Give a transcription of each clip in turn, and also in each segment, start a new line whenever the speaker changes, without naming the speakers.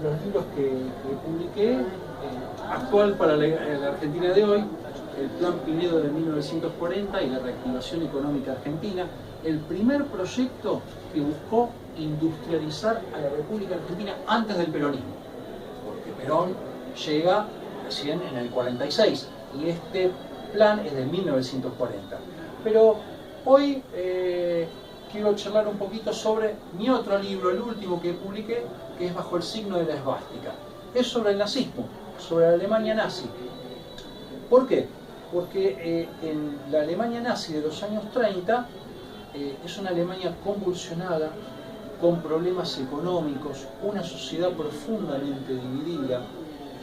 los libros que publiqué, actual para la Argentina de hoy, el Plan Pinedo de 1940 y la reactivación económica argentina, el primer proyecto que buscó industrializar a la República Argentina antes del peronismo, porque Perón llega recién en el 46 y este plan es de 1940. Pero hoy quiero charlar un poquito sobre mi otro libro, el último que publiqué, que es Bajo el signo de la esvástica. Es sobre el nazismo, sobre la Alemania nazi. ¿Por qué? Porque en la Alemania nazi de los años 30 es una Alemania convulsionada, con problemas económicos, una sociedad profundamente dividida,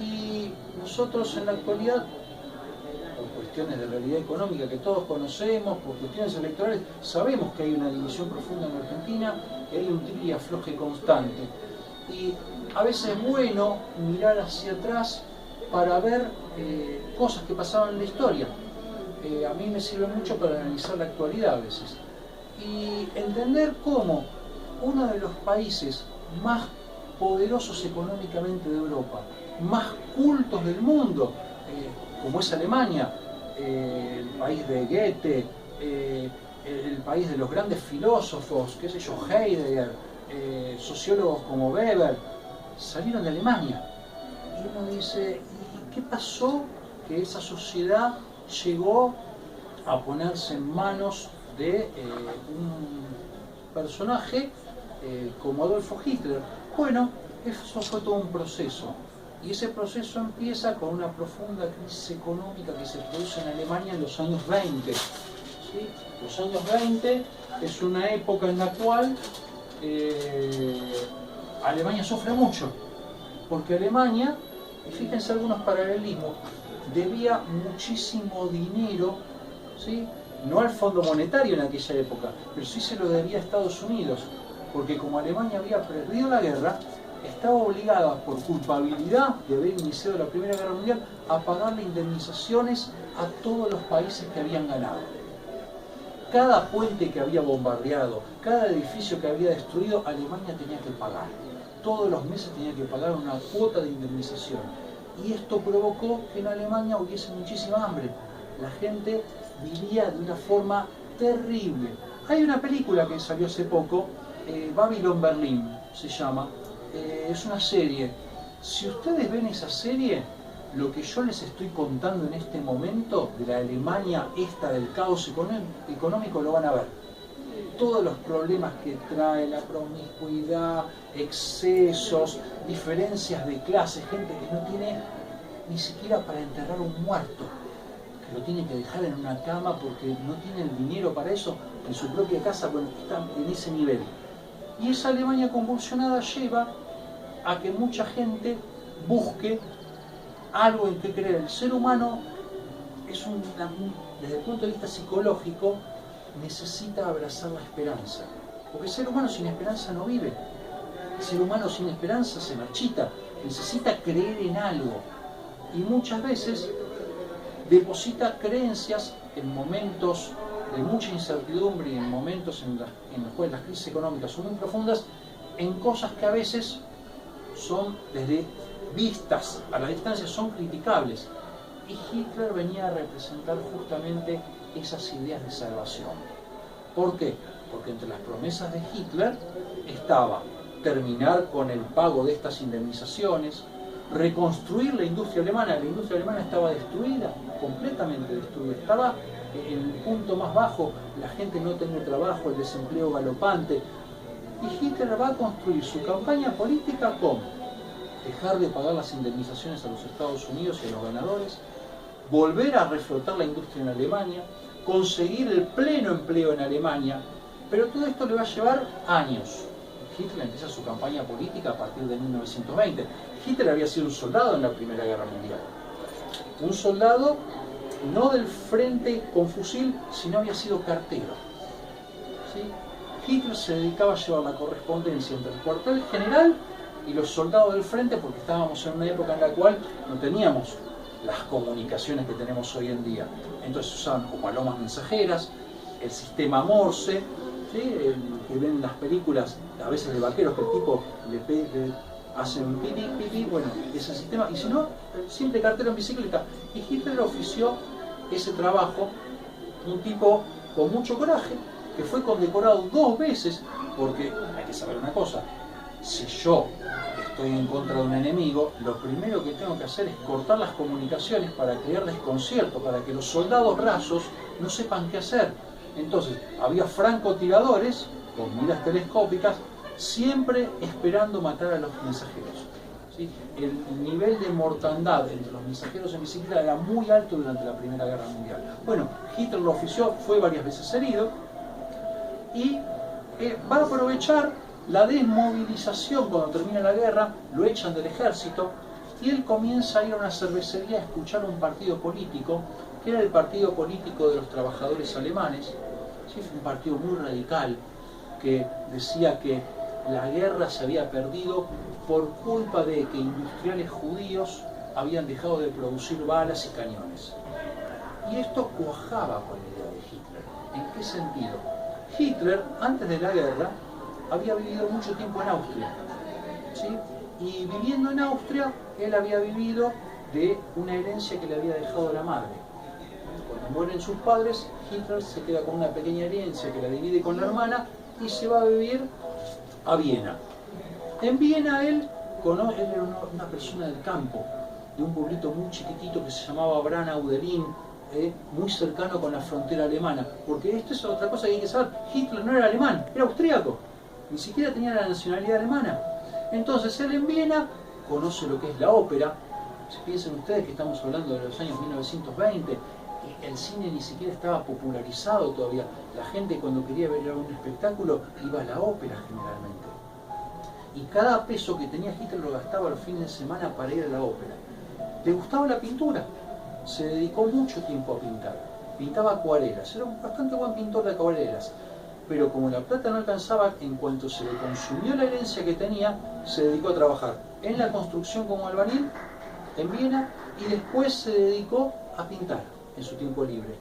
y nosotros en la actualidad, por cuestiones de realidad económica que todos conocemos, por cuestiones electorales, sabemos que hay una división profunda en Argentina, que hay un tira y afloje constante. Y a veces es bueno mirar hacia atrás para ver cosas que pasaban en la historia. A mí me sirve mucho para analizar la actualidad a veces. Y entender cómo uno de los países más poderosos económicamente de Europa, más cultos del mundo, como es Alemania, el país de Goethe, el país de los grandes filósofos, qué sé yo, Heidegger, sociólogos como Weber, salieron de Alemania. Y uno dice, ¿y qué pasó que esa sociedad llegó a ponerse en manos de un personaje como Adolfo Hitler? Bueno, eso fue todo un proceso. Y ese proceso empieza con una profunda crisis económica que se produce en Alemania en los años 20. ¿Sí? Los años 20 es una época en la cual Alemania sufre mucho, porque Alemania, y fíjense algunos paralelismos, debía muchísimo dinero, ¿sí? No al Fondo Monetario en aquella época, pero sí se lo debía a Estados Unidos, porque como Alemania había perdido la guerra, estaba obligada por culpabilidad de haber iniciado la Primera Guerra Mundial a pagarle indemnizaciones a todos los países que habían ganado. Cada puente que había bombardeado, cada edificio que había destruido, Alemania tenía que pagar. Todos los meses tenía que pagar una cuota de indemnización. Y esto provocó que en Alemania hubiese muchísima hambre. La gente vivía de una forma terrible. Hay una película que salió hace poco, Babylon Berlin se llama, es una serie. Si ustedes ven esa serie, lo que yo les estoy contando en este momento de la Alemania esta del caos económico lo van a ver. Todos los problemas que trae, la promiscuidad, excesos, diferencias de clase, gente que no tiene ni siquiera para enterrar un muerto, que lo tiene que dejar en una cama porque no tiene el dinero para eso, en su propia casa, bueno, están en ese nivel. Y esa Alemania convulsionada lleva a que mucha gente busque algo en que creer. El ser humano es desde el punto de vista psicológico, necesita abrazar la esperanza. Porque el ser humano sin esperanza no vive. El ser humano sin esperanza se marchita. Necesita creer en algo. Y muchas veces deposita creencias en momentos de mucha incertidumbre y en momentos en los cuales las crisis económicas son muy profundas, en cosas que a veces son, desde vistas a la distancia, son criticables. Y Hitler venía a representar justamente esas ideas de salvación. ¿Por qué? Porque entre las promesas de Hitler estaba terminar con el pago de estas indemnizaciones, reconstruir la industria alemana. La industria alemana estaba destruida, completamente destruida. Estaba en el punto más bajo, la gente no tenía trabajo, el desempleo galopante. Y Hitler va a construir su campaña política con dejar de pagar las indemnizaciones a los Estados Unidos y a los ganadores, volver a reflotar la industria en Alemania, conseguir el pleno empleo en Alemania, pero todo esto le va a llevar años. Hitler empieza su campaña política a partir de 1920. Hitler había sido un soldado en la Primera Guerra Mundial. Un soldado no del frente con fusil, sino había sido cartero. ¿Sí? Hitler se dedicaba a llevar la correspondencia entre el cuartel general y los soldados del frente, porque estábamos en una época en la cual no teníamos las comunicaciones que tenemos hoy en día. Entonces usaban como palomas mensajeras, el sistema Morse, ¿sí? El que ven en las películas, a veces de vaqueros, que el tipo le hacen pipí, pipí, bueno, ese sistema, y si no, simple cartero en bicicleta. Y Hitler ofició ese trabajo, un tipo con mucho coraje, que fue condecorado 2 veces, porque hay que saber una cosa, si yo estoy en contra de un enemigo, lo primero que tengo que hacer es cortar las comunicaciones para crear desconcierto, para que los soldados rasos no sepan qué hacer. Entonces, había francotiradores con miras telescópicas, siempre esperando matar a los mensajeros. ¿Sí? El nivel de mortandad entre los mensajeros en bicicleta era muy alto durante la Primera Guerra Mundial. Bueno, Hitler lo ofició, fue varias veces herido, y va a aprovechar la desmovilización cuando termina la guerra, lo echan del ejército, y él comienza a ir a una cervecería a escuchar un partido político, que era el partido político de los trabajadores alemanes. ¿Sí? Un partido muy radical, que decía que la guerra se había perdido por culpa de que industriales judíos habían dejado de producir balas y cañones. Y esto cuajaba con la idea de Hitler. ¿En qué sentido? Hitler, antes de la guerra, había vivido mucho tiempo en Austria. ¿Sí? Y viviendo en Austria, él había vivido de una herencia que le había dejado la madre. Cuando mueren sus padres, Hitler se queda con una pequeña herencia que la divide con la hermana y se va a vivir a Viena. En Viena él era una persona del campo, de un pueblito muy chiquitito que se llamaba Braunau-Delin, muy cercano con la frontera alemana. Porque esto es otra cosa que hay que saber, Hitler no era alemán, era austríaco, ni siquiera tenía la nacionalidad alemana. Entonces él en Viena conoce lo que es la ópera. Si piensen ustedes que estamos hablando de los años 1920, el cine ni siquiera estaba popularizado todavía. La gente cuando quería ver algún espectáculo iba a la ópera generalmente. Y cada peso que tenía Hitler lo gastaba los fines de semana para ir a la ópera. Le gustaba la pintura, se dedicó mucho tiempo a pintar. Pintaba acuarelas, era un bastante buen pintor de acuarelas. Pero como la plata no alcanzaba, en cuanto se le consumió la herencia que tenía, se dedicó a trabajar en la construcción como albañil en Viena y después se dedicó a pintar en su tiempo libre.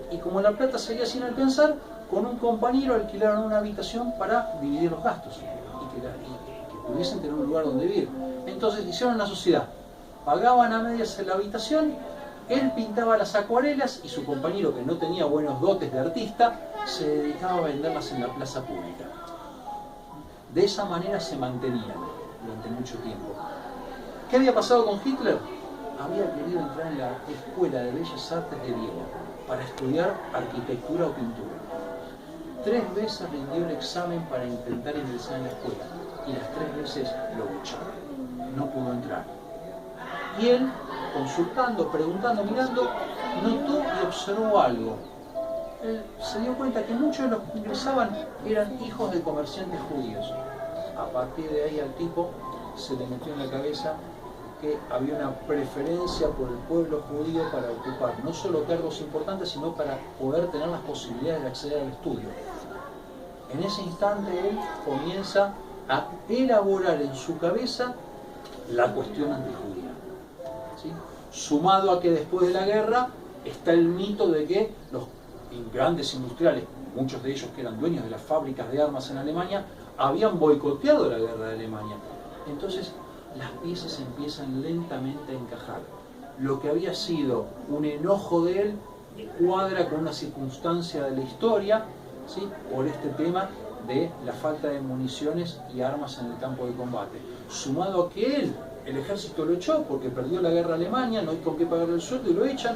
Y como la plata seguía sin alcanzar, con un compañero alquilaron una habitación para dividir los gastos y que pudiesen tener un lugar donde vivir. Entonces hicieron una sociedad, pagaban a medias en la habitación, él pintaba las acuarelas y su compañero, que no tenía buenos dotes de artista, se dedicaba a venderlas en la plaza pública. De esa manera se mantenían durante mucho tiempo. ¿Qué había pasado con Hitler? Había querido entrar en la Escuela de Bellas Artes de Viena para estudiar arquitectura o pintura. 3 veces rindió el examen para intentar ingresar en la escuela y las 3 veces lo echaron. No pudo entrar. Y él, consultando, preguntando, mirando, notó y observó algo. Él se dio cuenta que muchos de los que ingresaban eran hijos de comerciantes judíos. A partir de ahí al tipo se le metió en la cabeza que había una preferencia por el pueblo judío para ocupar no solo cargos importantes, sino para poder tener las posibilidades de acceder al estudio. En ese instante él comienza a elaborar en su cabeza la cuestión antijudía. ¿Sí? Sumado a que después de la guerra está el mito de que los grandes industriales, muchos de ellos que eran dueños de las fábricas de armas en Alemania, habían boicoteado la guerra de Alemania. Entonces las piezas empiezan lentamente a encajar. Lo que había sido un enojo de él cuadra con una circunstancia de la historia, ¿sí? Por este tema de la falta de municiones y armas en el campo de combate. Sumado a que él, el ejército lo echó porque perdió la guerra a Alemania, no hay con qué pagar el sueldo y lo echan,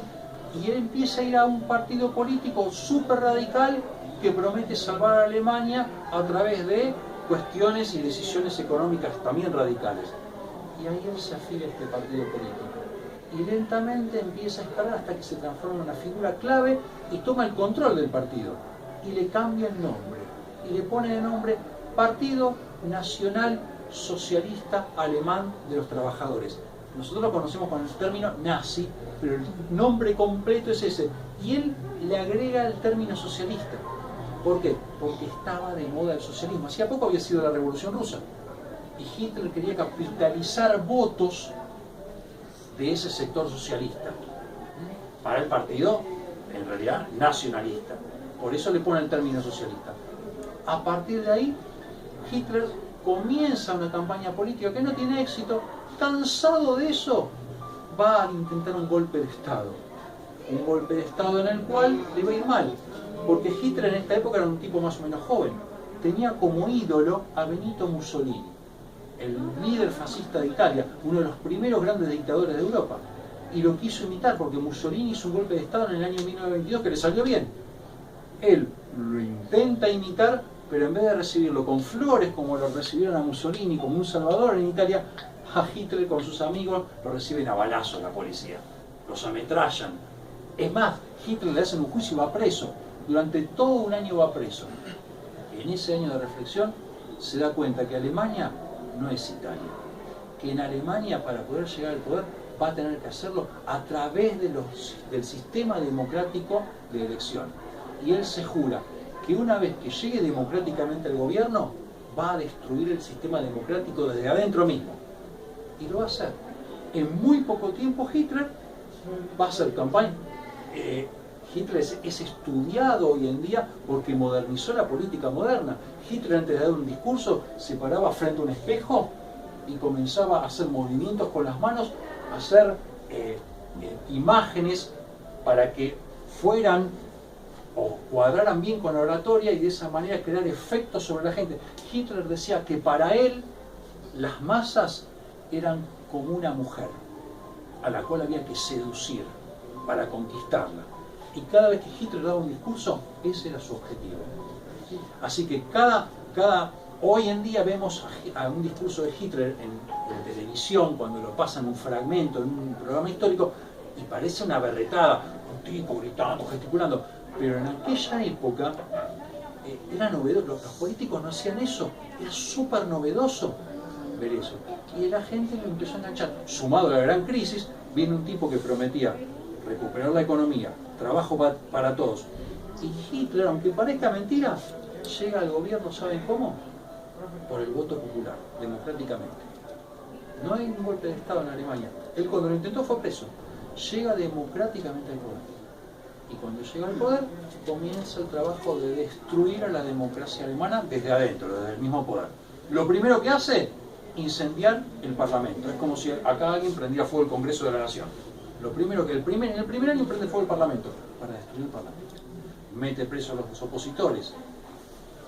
y él empieza a ir a un partido político súper radical que promete salvar a Alemania a través de cuestiones y decisiones económicas también radicales. Y ahí él se afilia a este partido político. Y lentamente empieza a escalar hasta que se transforma en una figura clave y toma el control del partido. Y le cambia el nombre. Y le pone de nombre Partido Nacional Socialista Alemán de los Trabajadores. Nosotros lo conocemos con el término nazi, pero el nombre completo es ese. Y él le agrega el término socialista. ¿Por qué? Porque estaba de moda el socialismo. Hacía poco había sido la Revolución Rusa. Y Hitler quería capitalizar votos de ese sector socialista para el partido, en realidad, nacionalista. Por eso le pone el término socialista. A partir de ahí, Hitler comienza una campaña política que no tiene éxito, cansado de eso, va a intentar un golpe de Estado. Un golpe de Estado en el cual le va a ir mal. Porque Hitler en esta época era un tipo más o menos joven. Tenía como ídolo a Benito Mussolini, el líder fascista de Italia, uno de los primeros grandes dictadores de Europa. Y lo quiso imitar porque Mussolini hizo un golpe de Estado en el año 1922 que le salió bien. Él lo intenta imitar, pero en vez de recibirlo con flores como lo recibieron a Mussolini como un salvador en Italia, a Hitler con sus amigos lo reciben a balazos la policía, los ametrallan. Es más, Hitler le hacen un juicio y va preso. Durante todo un año va preso. En ese año de reflexión se da cuenta que Alemania no es Italia, que en Alemania para poder llegar al poder va a tener que hacerlo a través del sistema democrático de elección. Y él se jura que una vez que llegue democráticamente al gobierno, va a destruir el sistema democrático desde adentro mismo. Y lo va a hacer. En muy poco tiempo Hitler va a hacer campaña. Hitler es estudiado hoy en día porque modernizó la política moderna. Hitler, antes de dar un discurso, se paraba frente a un espejo y comenzaba a hacer movimientos con las manos, a hacer imágenes para que fueran o cuadraran bien con la oratoria y de esa manera crear efectos sobre la gente. Hitler decía que para él las masas eran como una mujer a la cual había que seducir para conquistarla. Y cada vez que Hitler daba un discurso, ese era su objetivo. Así que hoy en día vemos a un discurso de Hitler en televisión, cuando lo pasan un fragmento en un programa histórico, y parece una berretada, un tipo gritando, gesticulando. Pero en aquella época era novedoso, los políticos no hacían eso, era súper novedoso ver eso. Y la gente lo empezó a enganchar. Sumado a la gran crisis, viene un tipo que prometía recuperar la economía, trabajo para todos. Y Hitler, aunque parezca mentira, llega al gobierno, ¿saben cómo? Por el voto popular, democráticamente. No hay un golpe de Estado en Alemania. Él cuando lo intentó fue preso. Llega democráticamente al poder. Y cuando llega al poder, comienza el trabajo de destruir a la democracia alemana desde adentro, desde el mismo poder. Lo primero que hace, incendiar el Parlamento. Es como si acá alguien prendiera fuego el Congreso de la Nación. Lo primero que en el primer año prende fuego el Parlamento, para destruir el Parlamento. Mete preso a los opositores,